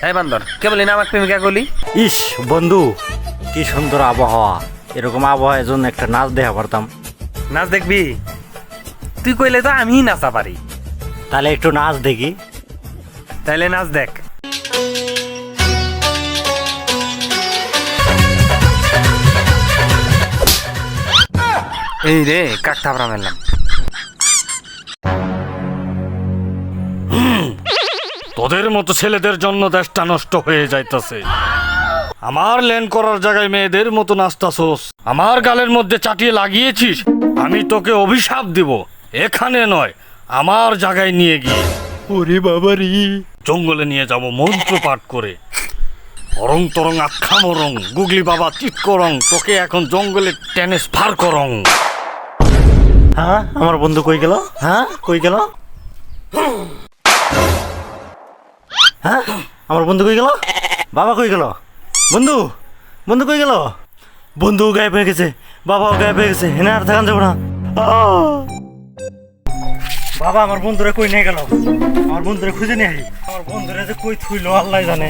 এই বান্দর কে বলি না আমাকে প্রেমিকা গলি। ইস বন্ধু, কি সুন্দর আবহাওয়া, এরকম আবহাওয়ার জন্য একটা নাচ দেখা পারতাম। নাচ দেখবি? তুই কইলে তো আমি নাচা পারি। তাহলে একটু নাচ দেখি। তাইলে নাচ দেখ। এই রে কাক থাপড়া মেললাম। তোদের মতো ছেলেদের জন্য দেশটা নষ্ট হয়ে যাইতাছে। আমার লেন করার জায়গায় মেয়েদের মতো নাচতাছস, আমার গালের মধ্যে চাটিয়ে লাগিয়েছিস। আমি তোকে অভিশাপ দিব, এখানে নয় আমার জায়গায় নিয়ে গিয়ে। ওরে বাবারি, জঙ্গলে নিয়ে যাব মন্ত্র পাঠ করে। অরং তরং আখ্যা মরং, গুগলি বাবা চিৎ করং, তোকে এখন জঙ্গলে ট্রান্সফার করং। হ্যাঁ আমার বন্ধু কই গেল? হ্যাঁ কই গেল? হ্যাঁ আমার বন্ধু কই গেল? বাবা কই গেল? বন্ধু বন্ধু কই গেল? বন্ধু গায়েব হয়ে গেছে, বাবাও গায়েব হয়ে গেছে, হেনা আর থাকান যাবো না। বাবা আমার বন্ধুরা কই নিয়ে গেল? আমার বন্ধুরা খুঁজে নিয়ে আই। আমার বন্ধুরা যে কই থুইলো আল্লাহ জানে।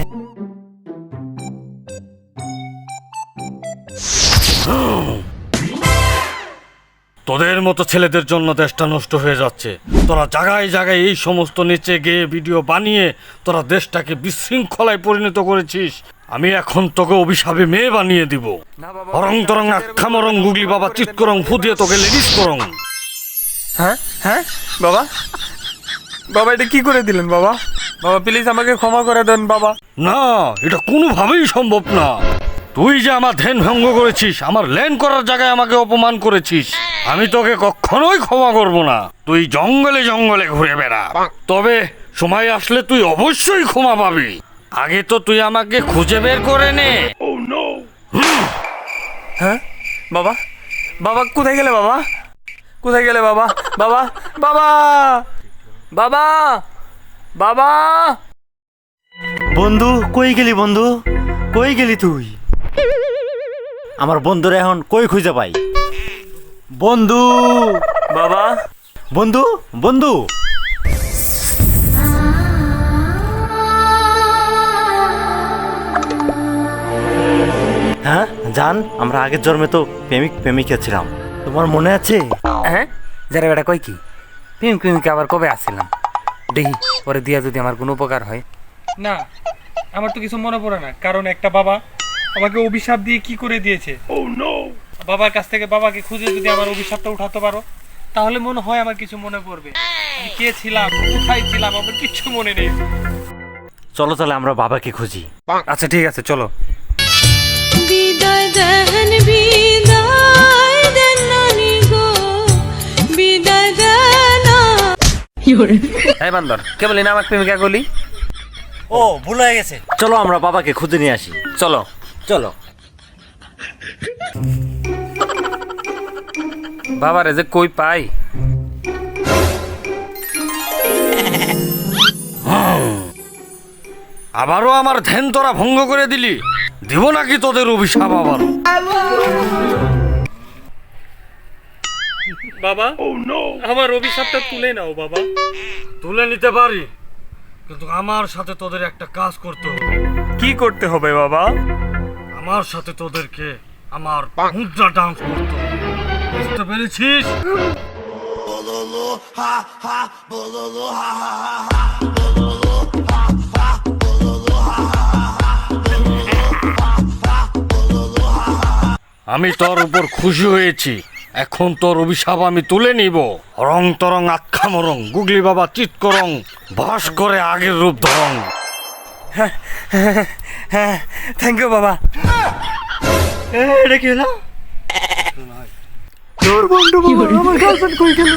তোদের মতো ছেলেদের জন্য দেশটা নষ্ট হয়ে যাচ্ছে। তোরা জায়গায় জায়গায় এই সমস্ত নেচে গেয়ে ভিডিও বানিয়ে তোরা দেশটাকে বিশৃঙ্খলায় পরিণত করেছিস। আমি এখন তোকে অভিশাপে মেয়ে বানিয়ে দিব। অরং তরং আখ্যা মরং, গুগলি বাবা চিৎ করং, ফুদিয়ে তোকে লেডিস করং। হ্যাঁ হ্যাঁ বাবা, বাবা এটা কি করে দিলেন বাবা? বাবা প্লিজ আমাকে ক্ষমা করে দেন বাবা। না, এটা কোনোভাবেই সম্ভব না। তুই যে আমার ধ্যান ভঙ্গ করেছিস, আমার ল্যান্ড করার জায়গায় আমাকে অপমান করেছিস, আমি তোকে কখনোই ক্ষমা করব না। তুই জঙ্গলে জঙ্গলে ঘুরে বেড়া, তবে সময় আসলে তুই অবশ্যই ক্ষমা পাবি। আগে তো তুই আমাকে খুঁজে বের করে নে। হ্যাঁ বাবা, বাবা কোথায় গেলে বাবা? কোথায় গেলে বাবা? বাবা বাবা বাবা বাবা। বন্ধু কই গেলি? বন্ধু কই গেলি তুই? আমার বন্ধুরা এখন কই খুঁজে পাই? বন্ধু বাবা বন্ধু বন্ধু। হ্যাঁ জান, আমরা আগের জন্মে তো প্রেমিক প্রেমিকা ছিলাম, তোমার মনে আছে? হ্যাঁ যারা বেটা কই কি প্রেম প্রেমিকা আবার কবে আসছিলাম? দেখি পরে দিয়া যদি আমার কোনো উপকার হয়। না, আমার তো কিছু মনে পড়ে না, কারণ একটা বাবা আমাকে অভিশাপ দিয়ে কি করে দিয়েছে। বাবার কাছ থেকে বাবাকে খুঁজে যদি আমার অভিশাপটা উঠাতে পারো, তাহলে মনে হয় আমার কিছু মনে পড়বে। আমি কে ছিলাম, কোথায় ছিলাম, আমার কিচ্ছু মনে নেই। চলো তাহলে আমরা বাবাকে খুঁজি। আচ্ছা ঠিক আছে চলো। বিদায় দেন বিদায় দেন নানি গো, বিদায় দেন। এই বান্দর কে বলি না আমাকে প্রেমিকা গলি। ও ভুল হয়ে গেছে, চলো আমরা বাবাকে খুঁজে নিয়ে আসি। চলো চলো। বাবারে যে কই পাই। আবারও আমার ধ্যান তোরা ভঙ্গ করে দিলি, দিব নাকি তোদের অভিশাপ আবারও? বাবা আমার অভিশাপটা তুলে নাও বাবা। তুলে নিতে পারি, কিন্তু আমার সাথে তোদের একটা কাজ করতে হবে। কি করতে হবে বাবা? আমার সাথে তোদেরকে আমার মুদ্রা ডান্স করতে হবে, বুঝতে পেরেছিস? আমি তোর উপর খুশি হয়েছি, এখন তোর অভিশাপ আমি তুলে নিব। রং তরং আখ্যা মরং, গুগলি বাবা চিৎ করং, বাস করে আগের রূপ ধরং। হ্যাঁ থ্যাংক ইউ বাবা। এটা কি হলো? তোর বন্ধু আমার গার্লফ্রেন্ড কই গেল?